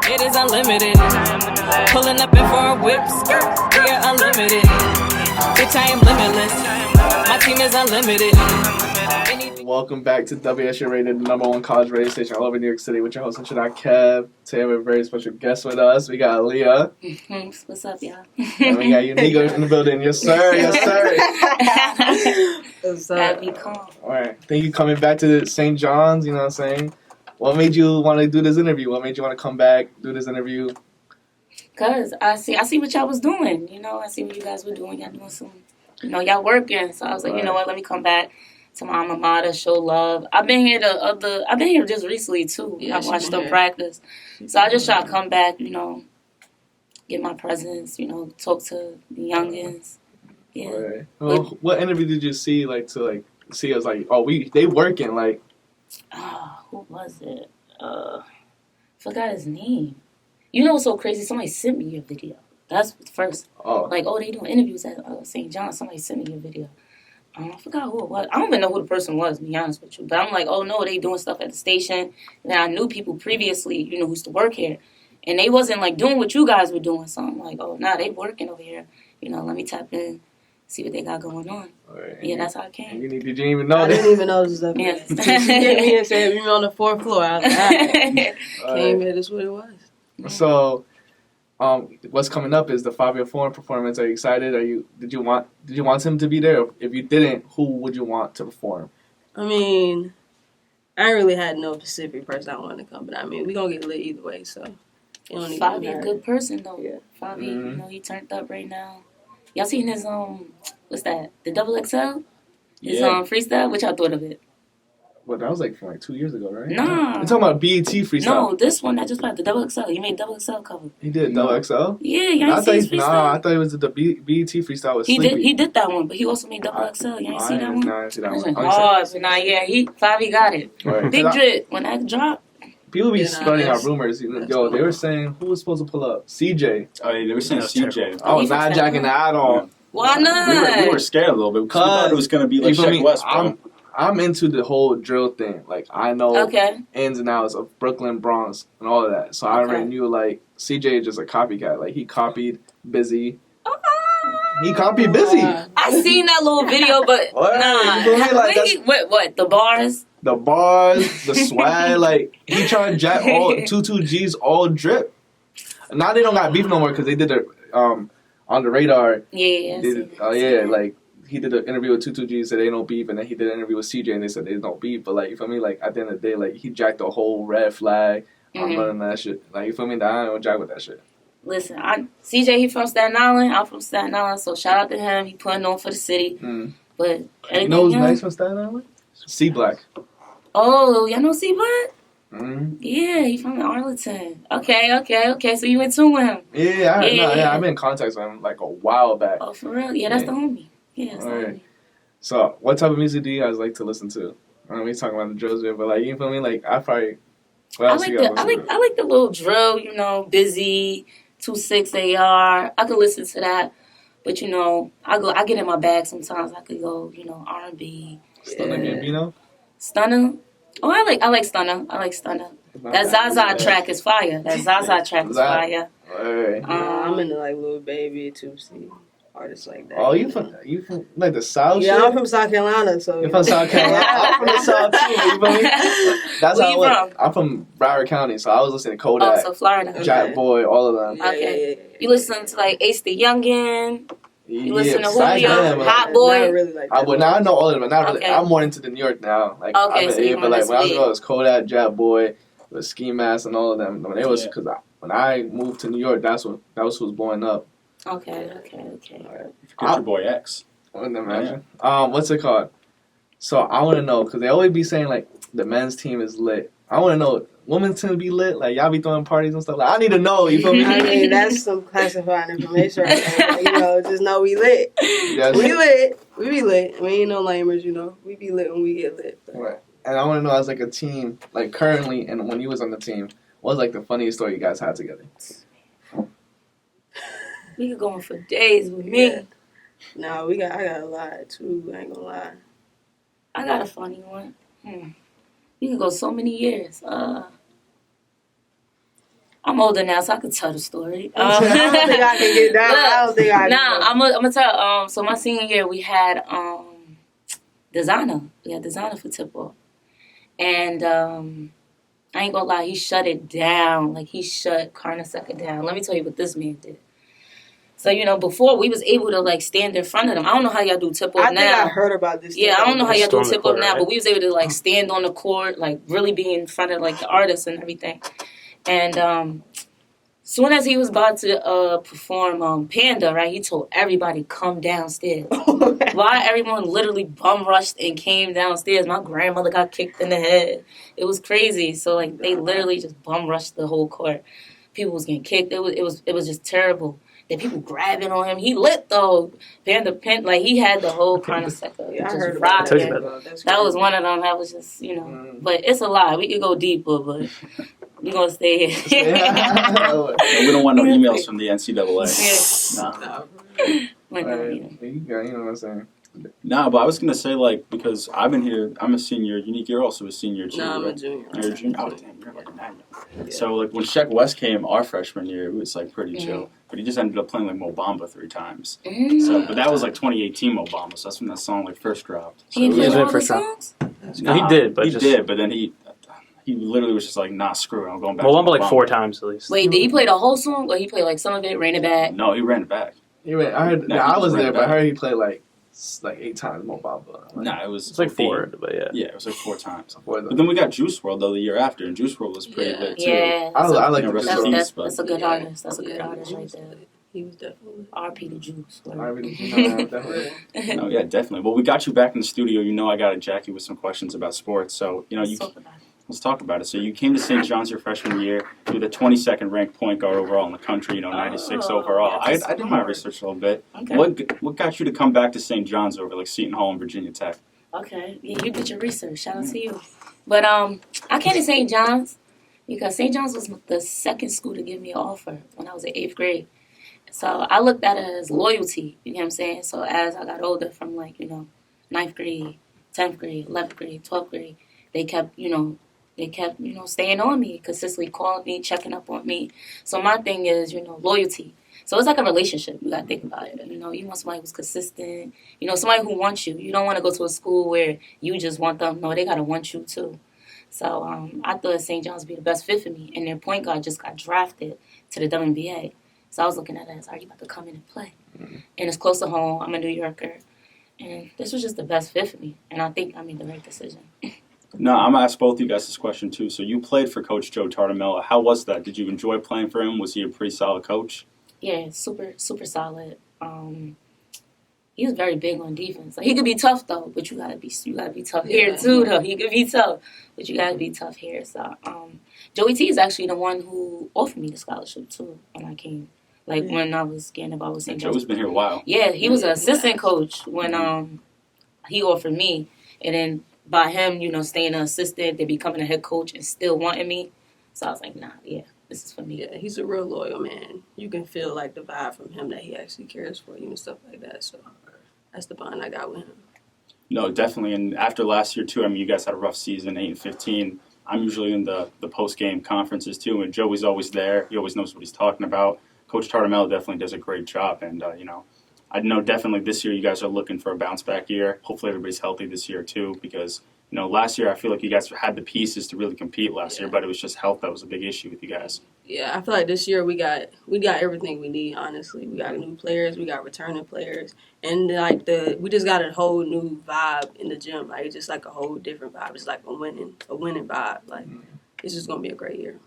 It is unlimited. Pulling up in for a whip. We are unlimited. Bitch, I am limitless. My team is unlimited. Welcome back to WSU Rated, the #1 college radio station all over New York City with your host, Kev. Today we have a very special guest with us. We got Aaliyah. What's up, y'all? And we got Unigo in the building. Yes, sir. Yes, sir. What's up? Happy calm. All right. Thank you coming back to St. John's, you know what I'm saying? What made you want to do this interview? What made you want to come back, do this interview? Because I see what y'all was doing. You know, I see what you guys were doing. Y'all doing some, y'all working. So I was like, you know what, let me come back to my alma mater, show love. I've been here just recently too. Yeah, I watched them practice. So I just try to come back, get my presence, talk to the youngins. Yeah. Right. Well, what interview did you see see us they working like? Who was it? Forgot his name. You know what's so crazy? Somebody sent me your video. That's the first. Oh. They doing interviews at St. John. Somebody sent me your video. I forgot who it was. I don't even know who the person was, to be honest with you. But I'm like, oh no, they doing stuff at the station. And I knew people previously, who used to work here. And they wasn't doing what you guys were doing. So I'm like, oh, they working over here. Let me tap in, see what they got going on. Right. Yeah, that's how it came. You didn't even know I this. didn't even know this was up Yeah. She hit me and said, "Meet me on the 4th floor." I was like, came here, that's what it was. So, what's coming up is the 5-year foreign performance. Are you excited? Did you want him to be there? If you didn't, who would you want to perform? I mean, I ain't really had no specific person I wanted to come, but I mean, we gonna get lit either way. So, Favi, a good person though. Yeah. Favi, he turned up right now. Y'all seen his what's that? The double XL? His freestyle. What y'all thought of it? Well, that was from 2 years ago, right? Nah. You're talking about BET freestyle. No, this one that just played the double XL. He made double XL cover. He did double XL? Yeah, you ain't seen his freestyle? I thought it was the BET freestyle with he Sleepy. He did that one, but he also made double XL. You ain't see that one? No, I didn't see that one. Favi got it. Right. Big Drip, when that dropped. People be spreading out rumors. They were saying, who was supposed to pull up? CJ. Oh, yeah, they were saying CJ. I was not jacking that at all. Why not? We were scared a little bit because we thought it was going to be like Sheck West, bro. I'm into the whole drill thing. I know ins and outs of Brooklyn, Bronx, and all of that. So I already knew, CJ is just a copycat. He copied Busy. He copied Busy. I seen that little video, but what? The bars? The bars, the swag. He trying to jack all 22 G's all drip. Now they don't got beef no more because they did it on the radar. Yeah. He did an interview with 22G, said they no beef, and then he did an interview with CJ, and they said there's no beef. But you feel me? At the end of the day, he jacked the whole red flag. I'm running that shit. You feel me? I don't jack with that shit. Listen, CJ, he from Staten Island. I'm from Staten Island, so shout out to him. He putting on for the city. But you know who's nice from Staten Island? C Black. Oh, y'all know C Black? Yeah, he from Arlington. Okay. So you in tune with him? Yeah, I've been in contact with him a while back. Oh, for real? Yeah, that's the homie. Yeah, that's the homie. So, what type of music do you guys like to listen to? I know we talking about the drills here, but you feel me? I probably. I like the little drill. Busy 2-6 AR. I could listen to that, but I get in my bag sometimes. I could go R&B. Stunner Gambino. Stunner. Oh, I like Stunner. That Zaza track is fire. Fire. I'm into Lil Baby, Tootsie, artists like that. Oh, you from the South? Yeah, shit? I'm from South Carolina. So you're from South Carolina. I'm from the South too. You feel me? That's Where how you from? I'm from Broward County, so I was listening to Kodak. Oh, so Florida. Jack Boy, all of them. Okay. Yeah. You listen to Ace the Youngin. You listen to Julio, Hot Boy. Really I know all of them. Not really. I'm more into the New York now. So when I was it was Kodak, Jack Boy, the Ski Mask, and all of them. Because when I moved to New York, that was who was blowing up. Okay. Country Boy X. I wouldn't imagine. What's it called? So I want to know because they always be saying the men's team is lit. I want to know women's team be lit. Y'all be throwing parties and stuff. I need to know. You feel me? I mean, that's some classified information right there. Just know we lit. Yes. We lit. We be lit. We ain't no lamers. We be lit when we get lit. But. Right. And I want to know as a team, currently, and when you was on the team, what was the funniest story you guys had together? We could go on for days with me. Yeah. No, I got a lot too. I ain't gonna lie. I got a funny one. We could go so many years. I'm older now, so I could tell the story. I don't think I can get down. I don't think I can. Nah, I'm gonna tell. So my senior year, we had designer. We had designer for tip-off. And I ain't gonna lie, he shut it down. Like, he shut Carnesecca down. Let me tell you what this man did. So, before we was able to, like, stand in front of them. I don't know how y'all do tip-off now. I think I heard about this. Yeah, I don't know how y'all do tip-off now, but we was able to, like, stand on the court, like, really be in front of, like, the artists and everything. And soon as he was about to perform Panda, right, he told everybody, come downstairs. Why everyone literally bum rushed and came downstairs. My grandmother got kicked in the head. It was crazy. So, like, they literally just bum rushed the whole court. People was getting kicked. It was just terrible. Then people grabbing on him. He lit, though. Panda, like, he had the whole Carnesecca. Yeah, I heard about that. That was one of them that was just, But it's a lot. We could go deeper, but we're going to stay here. We don't want no emails from the NCAA. You know what I'm saying? Nah, but I was going to say, like, because I've been here, I'm a senior. Unique, you're also a senior, too. No, I'm right? a junior. You're a junior? Oh, damn, you're like a 9. Yeah. So, like, when Sheck West came our freshman year, it was, like, pretty chill. But he just ended up playing, like, Mo Bamba 3 times. So, but that was, like, 2018 Mo Bamba, so that's when that song, like, first dropped. So he played all the songs? No, he did, but then he literally was just like, nah, screw it, I'm going back. Mo Bamba like 4 times at least. Wait, did he play the whole song, or he played, like, some of it, ran it back? No, he ran it back. I was there, but I heard he played, like 8 times Mo Bamba. Nah, it was like 4, but yeah. Yeah, it was like 4 times. But then we got Juice WRLD, though, the year after, and Juice WRLD was pretty lit, too. Yeah. I like the Juice WRLD. That's a good artist. That's a good artist right there. He was definitely R.P. the Juice. Definitely. No, yeah, definitely. Well, we got you back in the studio. I got to jack you with some questions about sports. So, let's talk about it. So you came to St. John's your freshman year. You were the 22nd ranked point guard overall in the country, 96 overall. I did my research a little bit. Okay. What got you to come back to St. John's over like Seton Hall and Virginia Tech? Okay. Yeah, you did your research. Shout out to you. But I came to St. John's because St. John's was the second school to give me an offer when I was in 8th grade. So I looked at it as loyalty, you know what I'm saying? So as I got older from 9th grade, 10th grade, 11th grade, 12th grade, they kept staying on me, consistently calling me, checking up on me. So my thing is, loyalty. So it's like a relationship. You got to think about it. You want somebody who's consistent. Somebody who wants you. You don't want to go to a school where you just want them. No, they got to want you too. So I thought St. John's would be the best fit for me. And their point guard just got drafted to the WNBA. So I was looking at it as, are you about to come in and play? Mm-hmm. And it's close to home. I'm a New Yorker. And this was just the best fit for me. And I think I made the right decision. No, I'm going to ask both of you guys this question, too. So you played for Coach Joe Tartamella. How was that? Did you enjoy playing for him? Was he a pretty solid coach? Yeah, super, super solid. He was very big on defense. Like, he could be tough, though, but you gotta be tough here, too, though. He could be tough, but you got to be tough here. So Joey T is actually the one who offered me the scholarship, too, when I came. Like, when I was getting involved with St. Joe's. Joe's been here a while. Yeah, he was an assistant coach when he offered me. And then by him, staying an assistant, then becoming a head coach and still wanting me. So I was like, nah, yeah, this is for me. Yeah, he's a real loyal man. You can feel, like, the vibe from him that he actually cares for you and stuff like that. So that's the bond I got with him. No, definitely. And after last year, too, you guys had a rough season, 8-15. I'm usually in the post-game conferences, too, and Joey's always there. He always knows what he's talking about. Coach Tartamella definitely does a great job, and, I know definitely this year you guys are looking for a bounce-back year. Hopefully everybody's healthy this year, too, because, last year I feel like you guys had the pieces to really compete last year, but it was just health that was a big issue with you guys. Yeah, I feel like this year we got everything we need, honestly. We got new players, we got returning players, and, we just got a whole new vibe in the gym. Like, it's just, like, a whole different vibe. It's, like, a winning vibe. Like, it's just going to be a great year.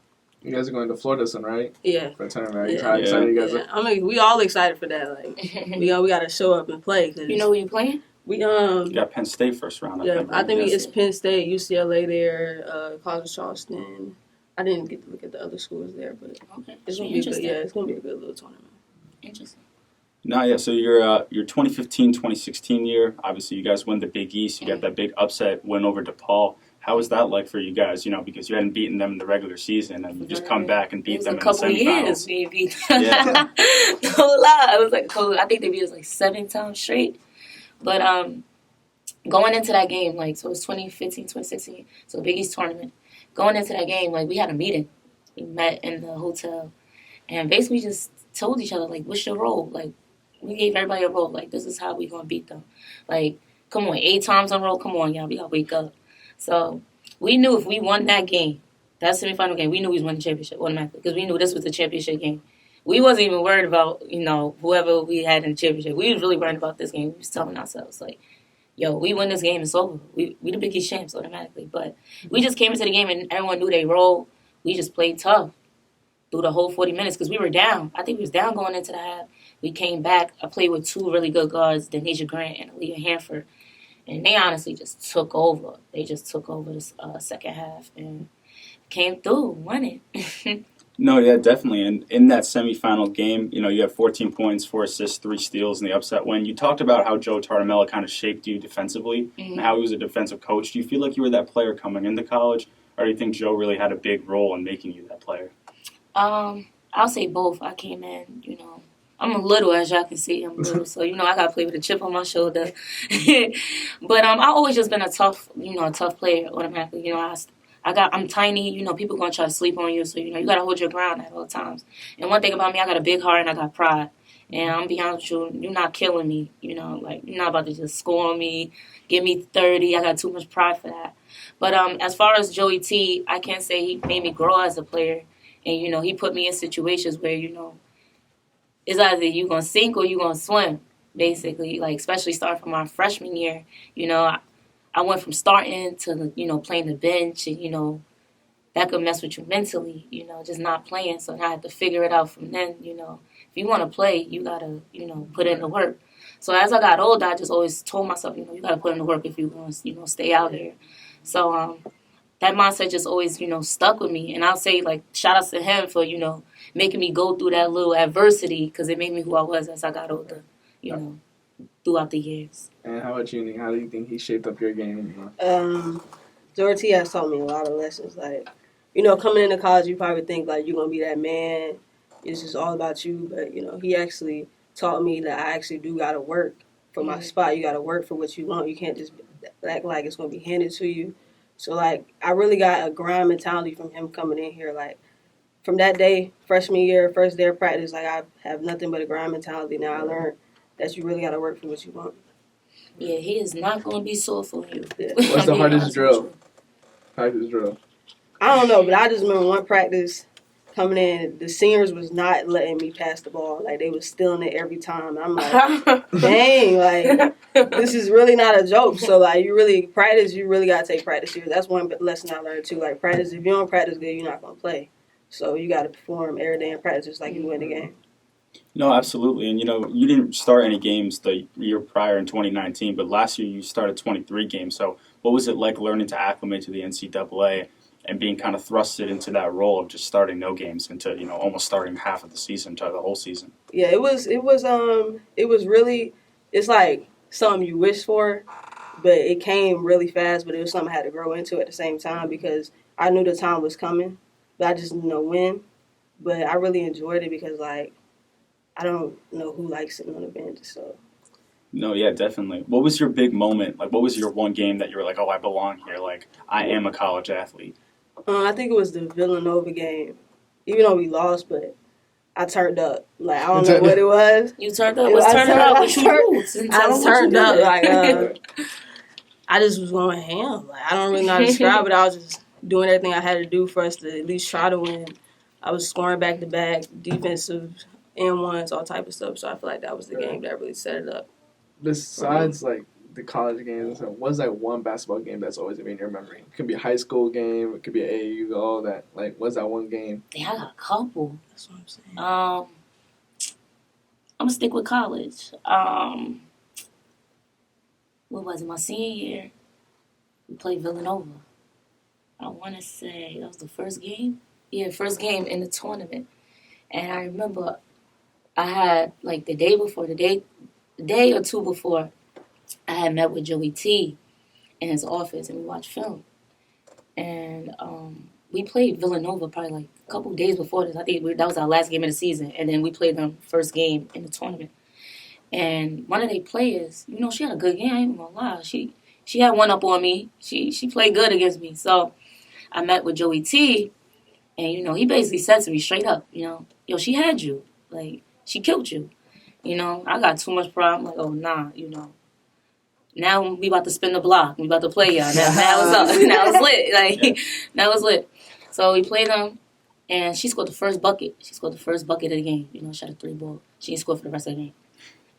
You guys are going to Florida soon, right? Yeah. For a tournament. Yeah. How excited you guys are? I mean, we all excited for that. Like, we got to show up and play. Cause you know who you playing? We You got Penn State first round. I think it's Penn State, UCLA there, College of Charleston. I didn't get to look at the other schools there, but it's gonna be good. Yeah, it's gonna be a good little tournament. Interesting. No, yeah. So your 2015-2016 year, obviously you guys won the Big East. You got that big upset win over DePaul. How was that like for you guys? Because you hadn't beaten them in the regular season, and you just come back and beat them in the semifinals. It was a couple years we beat them. Yeah. No lie, it was like I think they beat us like 7 times straight. But going into that game, so it was 2015, 2016, so the Big East tournament. Going into that game, we had a meeting. We met in the hotel, and basically just told each other, like, what's your role? Like, we gave everybody a role. Like, this is how we going to beat them. Like, come on, 8 times in a row. Come on, y'all. We got to wake up. So we knew if we won that game, that semifinal game, we knew we was winning the championship automatically because we knew this was the championship game. We wasn't even worried about, whoever we had in the championship. We was really worried about this game. We was telling ourselves, like, yo, we win this game, it's over. We the Big East champs automatically. But we just came into the game and everyone knew their role. We just played tough through the whole 40 minutes because we were down. I think we was down going into the half. We came back. I played with 2 really good guards, Denisha Grant and Aaliyah Hanford. And they honestly just took over. They just took over the second half and came through, won it. No, yeah, definitely. And in that semifinal game, you had 14 points, 4 assists, 3 steals in the upset win. You talked about how Joe Tartamella kind of shaped you defensively and how he was a defensive coach. Do you feel like you were that player coming into college, or do you think Joe really had a big role in making you that player? I'll say both. I came in, I'm a little, as y'all can see, I'm little, so, I got to play with a chip on my shoulder. But I've always just been a tough player automatically. I'm tiny, people going to try to sleep on you, so, you got to hold your ground at all times. And one thing about me, I got a big heart and I got pride. And I'm be honest with you, you're not killing me, you're not about to just score on me, give me 30. I got too much pride for that. But as far as Joey T, I can't say he made me grow as a player. And, he put me in situations where, it's either you're going to sink or you're going to swim, basically. Like, especially starting from my freshman year, I went from starting to, playing the bench and, that could mess with you mentally, just not playing. So I had to figure it out from then, if you want to play, you got to, put in the work. So as I got older, I just always told myself, you got to put in the work if you want to, stay out here. So that mindset just always, stuck with me. And I'll say, like, shout outs to him for, making me go through that little adversity because it made me who I was as I got older, throughout the years. And how about you, Nick? How do you think he shaped up your game? Dorothy has taught me a lot of lessons. Like, coming into college, you probably think, like, you're going to be that man. It's just all about you. But, he actually taught me that I actually do got to work for my spot. You got to work for what you want. You can't just act like it's going to be handed to you. So, like, I really got a grind mentality from him coming in here. Like, from that day, freshman year, first day of practice, like, I have nothing but a grind mentality. Now I learned that you really got to work for what you want. Yeah, he is not going to be sore for you. Yeah. What's the hardest drill? Hardest drill? I don't know, but I just remember one practice coming in, the seniors was not letting me pass the ball. Like, they was stealing it every time. I'm like, dang, like, this is really not a joke. So, like, you really got to take practice here. That's one lesson I learned, too. Like, practice, if you don't practice good, you're not going to play. So, you got to perform every day in practice just like you win the game. No, absolutely. And, you didn't start any games the year prior in 2019, but last year you started 23 games. So what was it like learning to acclimate to the NCAA and being kind of thrusted into that role of just starting no games into, almost starting half of the season to the whole season? Yeah, it was really, it's like something you wish for, but it came really fast, but it was something I had to grow into at the same time because I knew the time was coming, but I just didn't know when. But I really enjoyed it because, like, I don't know who likes sitting on the bench, so. No, yeah, definitely. What was your big moment? Like, what was your one game that you were like, oh, I belong here? Like, I am a college athlete. I think it was the Villanova game. Even though we lost, but I turned up. Like, I don't know what it was. You turned up? What's turning up? What you do? I turned up. Like, I just was going ham. Like, I don't really know how to describe it. I was just doing everything I had to do for us to at least try to win. I was scoring back-to-back, defensive and-ones, all type of stuff. So I feel like that was the game that really set it up. Besides, like, the college games, what's that one basketball game that's always in your memory? It could be a high school game. It could be AAU, all that. Like, what's that one game? Yeah, I got a couple. That's what I'm saying. I'm going to stick with college. What was it? My senior year, we played Villanova. I want to say that was the first game. Yeah, first game in the tournament. And I remember I had, like, the day or two before, I had met with Joey T in his office, and we watched film. And we played Villanova probably, like, a couple days before this. I think that was our last game of the season. And then we played them first game in the tournament. And one of their players, she had a good game. I ain't gonna lie. She had one up on me. She played good against me. So I met with Joey T, And, you know, he basically said to me straight up, you know, yo, she had you. Like, she killed you. You know, I got too much pride. I'm like, oh, nah, you know. Now we about to spin the block. We about to play y'all. Now it's up. Now it's lit. Like, now it's lit. So we played them, and she scored the first bucket. She scored the first bucket of the game. You know, shot a 3-ball. She didn't score for the rest of the game.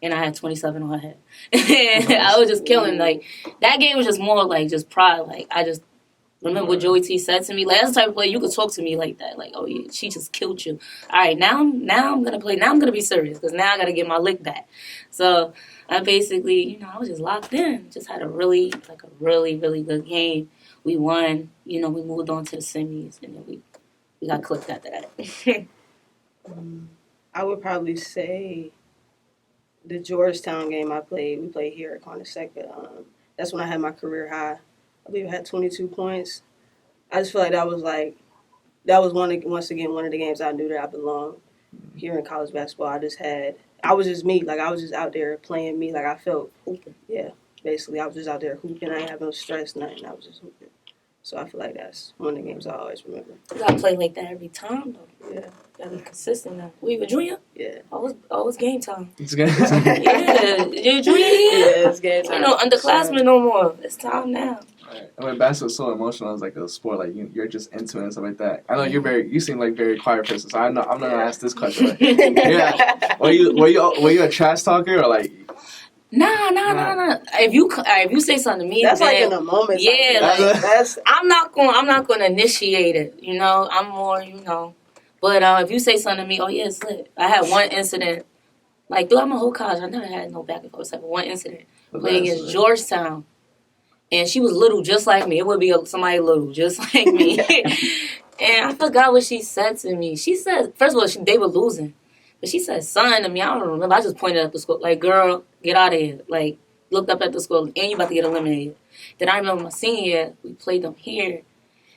And I had 27 on her head. And I was just killing. Like, that game was just more like just pride. Like, I just remember what Joey T said to me. Like, that's the type of player you could talk to me like that. Like, oh, yeah, she just killed you. All right, now I'm going to play. Now I'm going to be serious because now I got to get my lick back. So I basically, you know, I was just locked in. Just had a really, really good game. We won. You know, we moved on to the semis. And then we got clipped after that. I would probably say the Georgetown game we played here at Carnesecca. That's when I had my career high. I believe I had 22 points. I just feel like that was once again one of the games I knew that I belonged here in college basketball. I was just me. Like, I was just out there playing me. Like, I felt hooping. Yeah, basically, I was just out there hooping. I didn't have no stress, nothing. I was just hooping. So I feel like that's one of the games I always remember. You gotta play like that every time, though. Yeah. You gotta be consistent now. Were you a junior? Yeah. Always game time. It's good. Yeah. You a junior? Yeah, it's game time. You know, underclassmen no more. It's time now. Right. I mean, basketball's so emotional. It's like a sport. Like you're just into it and stuff like that. I know you seem like very quiet person. So I'm not gonna ask this question. Like, yeah. Were you a trash talker or like? Nah. If you say something to me, that's then, like in a moment. Yeah, like, that's. I'm not gonna initiate it. You know, I'm more, you know. But if you say something to me, oh yeah, it's lit. I had one incident, like throughout my whole college, I never had no back and forth. Except for one incident playing against Georgetown, and she was little just like me. It would be somebody little just like me. And I forgot what she said to me. She said, first of all, they were losing. But she said, son to me, I don't remember. I just pointed at the score, like, girl, get out of here. Like, looked up at the score, and you about to get eliminated. Then I remember my senior year, we played them here.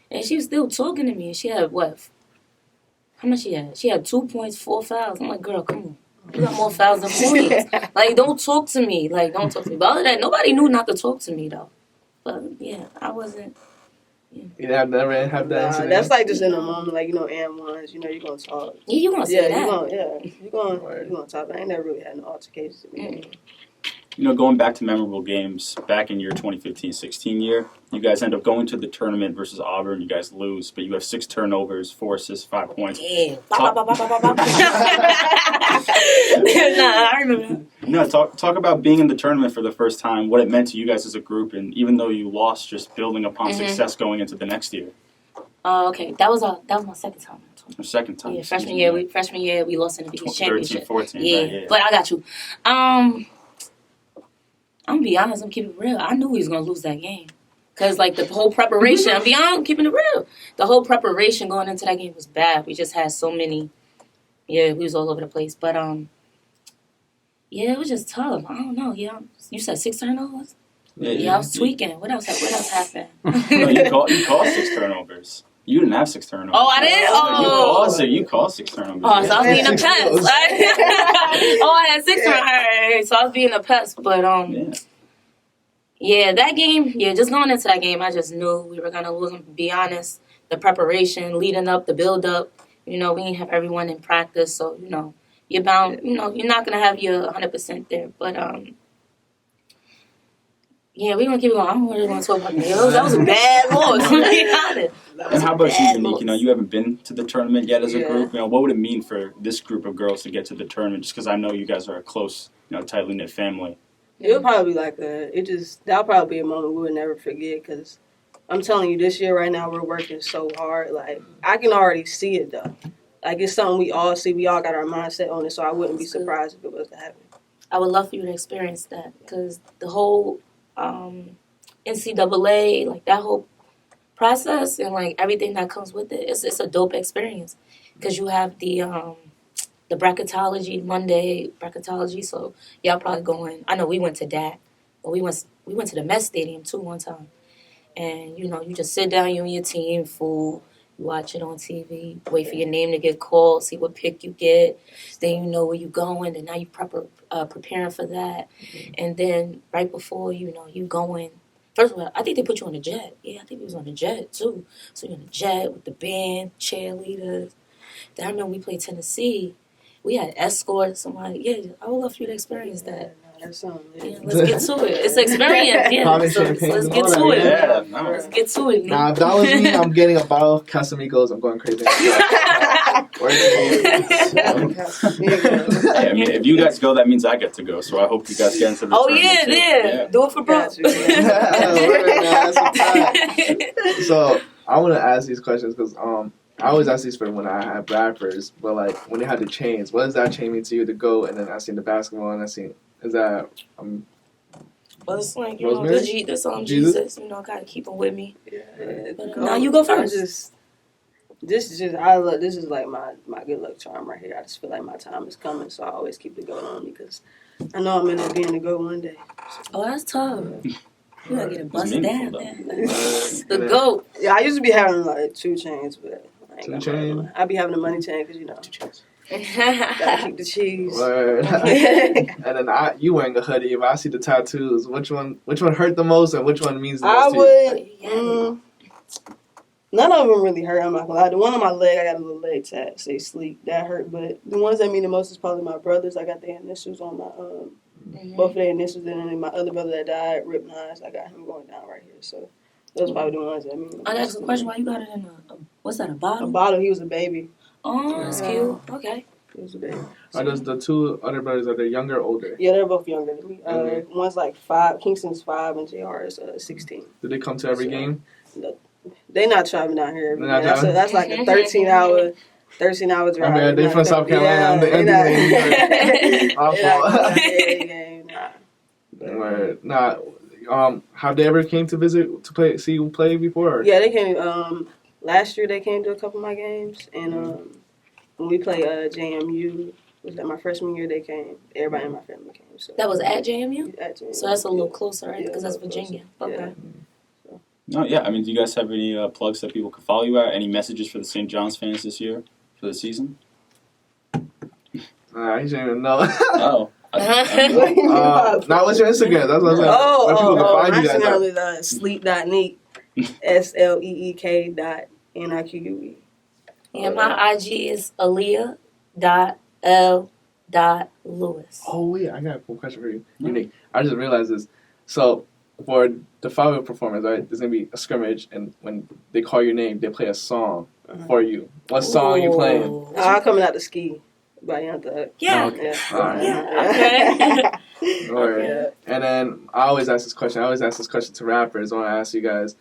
And she was still talking to me. And she had, what? How much she had? She had 2 points, 4 fouls. I'm like, girl, come on. You got more fouls than points. Like, don't talk to me. Like, don't talk to me. But other than that, nobody knew not to talk to me, though. But, yeah, I wasn't. Yeah. You never have that incident? That's like just in a moment, like, you know, and1s, you know, you're going to talk. Yeah, you're going to say that. You're going to talk. I ain't never really had no altercations with me. You know, going back to memorable games, back in your 2015-16 year, you guys end up going to the tournament versus Auburn. You guys lose, but you have 6 turnovers, 4 assists, 5 points. Yeah. Nah, I remember. No, talk about being in the tournament for the first time, what it meant to you guys as a group, and even though you lost, just building upon success going into the next year. Okay, that was my second time. Your second time. Yeah, freshman year we lost in the biggest championship. 13-14, yeah. Right, yeah. But I got you. I'm gonna be honest. I'm keeping it real. I knew we was gonna lose that game, cause like the whole preparation. I'm keeping it real. The whole preparation going into that game was bad. We just had so many. Yeah, we was all over the place. But yeah, it was just tough. I don't know. Yeah, you said 6 turnovers. Yeah, I was tweaking. What else happened? No, you called 6 turnovers. You didn't have 6 turnovers. Oh, I did? Oh. You caused 6 turnovers. Oh, so I was being a pest. I had 6 turnovers. So I was being a pest. But, yeah, that game, just going into that game, I just knew we were going to lose. To be honest, the preparation, leading up, the build-up, you know, we didn't have everyone in practice. So, you know, you're bound, you know, you're not going to have your 100% there. But, yeah, we're going to keep going. I'm really going to talk about that. That was a bad loss, to be honest. And how about you, Unique? You know, you haven't been to the tournament yet as a group. You know, what would it mean for this group of girls to get to the tournament? Just because I know you guys are a close, you know, tightly knit family. It would probably be like that'll probably be a moment we would never forget. Because I'm telling you, this year right now we're working so hard. Like, I can already see it though. Like, it's something we all see. We all got our mindset on it. So I wouldn't be surprised if it was to happen. I would love for you to experience that, because the whole NCAA, like that whole process and like everything that comes with it, it's a dope experience, because you have the bracketology, Monday bracketology. So y'all probably going. I know we went to that, but we went to the Met Stadium too one time, and you know, you just sit down, you and your team, food. You watch it on TV, wait for your name to get called, see what pick you get. Then you know where you're going, and now you preparing for that. And then right before, you know, you going, First of all, I think they put you on a jet. Yeah, I think he was on a jet too. So you're on a jet with the band, cheerleaders. Then I remember we played Tennessee. We had escorts. Somebody, yeah, I would love for you to experience that. That sounds yeah, let's get to it. It's an experience. Yeah, so let's get to it. Yeah, no. Let's get to it. Nah, if that was me, I'm getting a bottle of Casamigos. I'm going crazy. Hey, I mean, if you guys go, that means I get to go. So I hope you guys get into the tournament too. Yeah. Do it for bro. So I want to ask these questions because I always ask these for when I have rappers, but like when they had the chains, what does that chain mean to you to go? And then I seen the basketball, and I seen is that Well, it's like Rosemary? the song Jesus. You know, gotta keep him with me. Yeah. Now you go first. This is like my good luck charm right here. I just feel like my time is coming, so I always keep the goat on because I know I'm gonna be in the goat one day. Oh, that's tough. You gotta get it busted down, man. The The goat. Yeah, I used to be having like 2 chains, but I ain't 2 got chains? money. I be having the money chain because gotta keep the cheese. Word. And then you wearing a hoodie. If I see the tattoos, which one hurt the most, and which one means the most? None of them really hurt. I'm not gonna lie. The one on my leg, I got a little leg tat. Say sleep. That hurt. But the ones that mean the most is probably my brothers. I got their initials on my both of their initials, and then my other brother that died, Rip Nines. I got him going down right here. So those are probably the ones that mean the most. I asked the question why you got it in what's that, a bottle? A bottle. He was a baby. Oh, that's cute. Okay. He was a baby. Are those the 2 other brothers? Are they younger or older? Yeah, they're both younger than me. One's like 5. Kingston's 5, and JR is 16. Did they come to every game? They not traveling down here. That's like a 13 hour drive. I mean, they from South Carolina. I'm the NBA. Have they ever came to visit to see you play before? Or? Yeah, they came. Last year they came to a couple of my games, and when we played JMU, was that my freshman year? They came. Everybody in my family came. So that was at JMU. At JMU. So that's a little closer, right? Because that's Virginia. Closer. Okay. Yeah. No, yeah. I mean, do you guys have any plugs that people can follow you at? Any messages for the St. John's fans this year for the season? He didn't even know. Oh. Now what's your Instagram? That's what I'm saying. Where people can find you guys. My Instagram is sleep.neek, SLEEK.NIQUE. Yeah, my IG is Aaliyah.L.Lewis. Oh yeah, I got a cool question for you. Unique. I just realized this. So for the 5 performance, right? There's gonna be a scrimmage, and when they call your name, they play a song for you. What song you playing? I'm coming out to ski. By Young Thug. Yeah. Okay. All right. Okay. And then I always ask this question. To rappers. I want to ask you guys,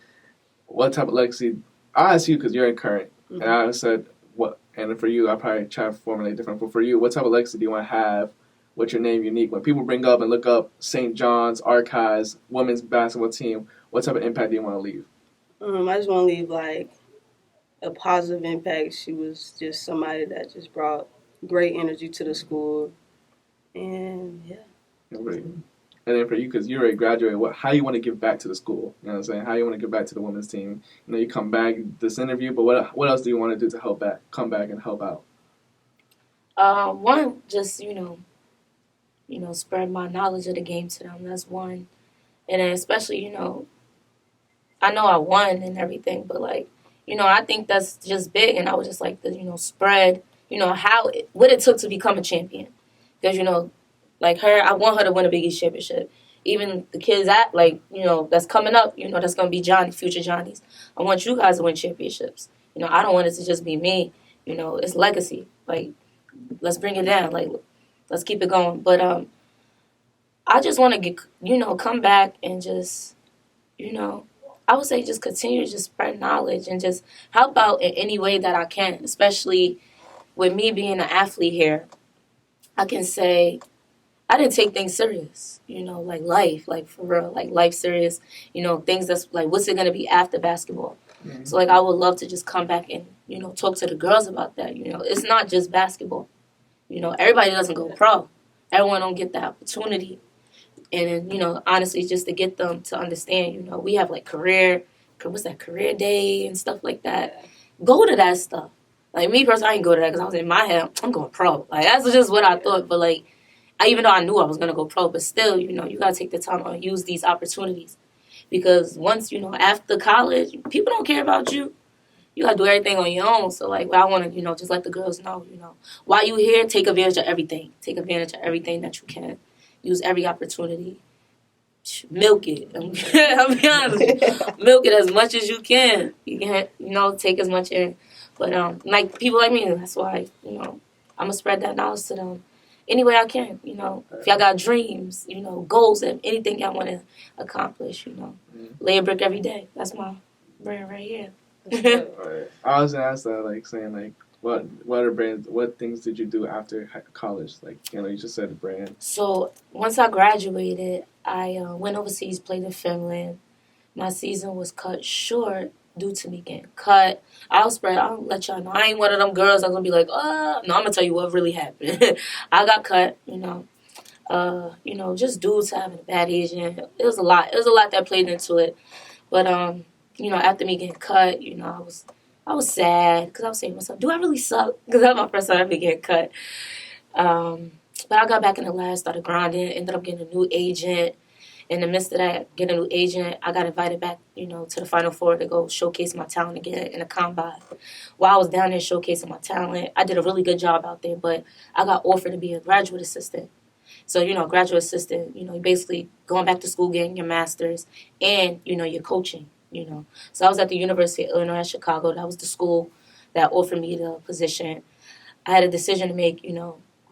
what type of legacy? I ask you because you're in current, and I said what. And for you, I probably try to formulate different. But for you, what type of legacy do you want to have with your name unique? When people bring up and look up St. John's Archives women's basketball team, what type of impact do you want to leave? I just want to leave like a positive impact. She was just somebody that just brought great energy to the school, and yeah. Right. And then for you, because you already graduated, how you want to give back to the school? You know what I'm saying? How you want to give back to the women's team? You know, you come back this interview, but what else do you want to do to come back and help out? One, just spread my knowledge of the game to them. That's one, and then especially I know I won and everything, but I think that's just big, and I would just like to spread. What it took to become a champion. Because, like her, I want her to win a Big East championship. Even the kids that's coming up, that's going to be future Johnnies. I want you guys to win championships. I don't want it to just be me. It's legacy. Let's bring it down. Let's keep it going. But I just want to come back and just, I would say just continue to just spread knowledge and just help out in any way that I can, especially with me being an athlete here. I can say I didn't take things serious, like life, for real, life serious, things that's what's it going to be after basketball? Mm-hmm. So, I would love to just come back and, talk to the girls about that, It's not just basketball. Everybody doesn't go pro. Everyone don't get the opportunity. And, honestly, just to get them to understand, we have, career day and stuff like that. Go to that stuff. Me personally, I didn't go to that because I was in my head, I'm going pro. That's just what I thought. But, even though I knew I was going to go pro, but still, you got to take the time to use these opportunities. Because once, after college, people don't care about you. You got to do everything on your own. So, like, I want to, just let the girls know, while you here, take advantage of everything. Take advantage of everything that you can. Use every opportunity. Milk it. I'll be honest. Milk it as much as you can. You can, take as much in. But, like, people like me, that's why, I'm going to spread that knowledge to them any way I can. If y'all got dreams, goals, and anything y'all want to accomplish, lay a brick every day. That's my brand right here. Right. I was gonna ask that, like, saying, like, what things did you do after college? Like, you just said brand. So once I graduated, I went overseas, played in Finland. My season was cut short due to me getting cut. I'll let y'all know. I ain't one of them girls that's gonna be like, no, I'm gonna tell you what really happened. I got cut, just dudes having a bad agent. It was a lot. It was a lot that played into it. But after me getting cut, I was sad because I was saying to myself, do I really suck? Because that was my first time ever getting cut. But I got back in the lab, started grinding, ended up getting a new agent. In the midst of that, getting a new agent, I got invited back, to the Final Four to go showcase my talent again in a combine. While I was down there showcasing my talent, I did a really good job out there, but I got offered to be a graduate assistant. So, graduate assistant, you're basically going back to school, getting your master's, and, you're coaching, So I was at the University of Illinois at Chicago. That was the school that offered me the position. I had a decision to make,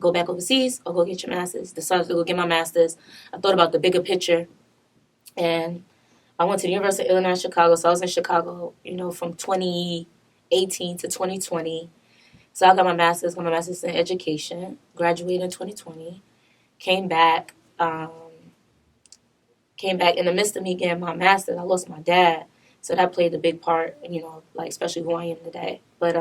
go back overseas or go get your master's. Decided to go get my master's. I thought about the bigger picture, and I went to the University of Illinois at Chicago. So I was in Chicago, from 2018 to 2020. So I got my master's in education, graduated in 2020. Came back in the midst of me getting my master's. I lost my dad, so that played a big part, especially who I am today. But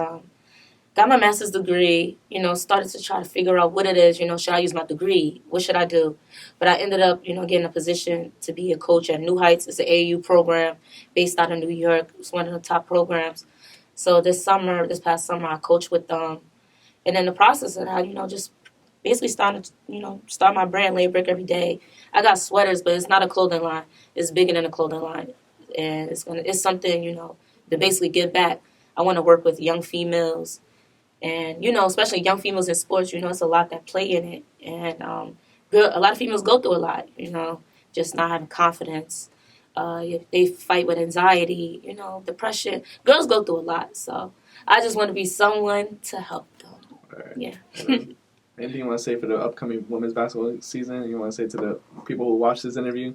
got my master's degree, started to try to figure out what it is, should I use my degree? What should I do? But I ended up, getting a position to be a coach at New Heights. It's an AAU program based out of New York. It's one of the top programs. So this past summer, I coached with them. And in the process of that, just basically start my brand, lay a brick every day. I got sweaters, but it's not a clothing line. It's bigger than a clothing line. And it's something, to basically give back. I want to work with young females. And, especially young females in sports, it's a lot that play in it. And a lot of females go through a lot, just not having confidence. They fight with anxiety, depression. Girls go through a lot. So I just want to be someone to help them. Right. Yeah. Anything you want to say for the upcoming women's basketball season? You want to say to the people who watch this interview?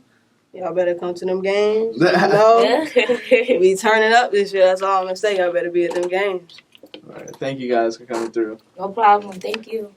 Y'all better come to them games. We turning up this year. That's all I'm going to say. Y'all better be at them games. All right. Thank you guys for coming through. No problem. Thank you.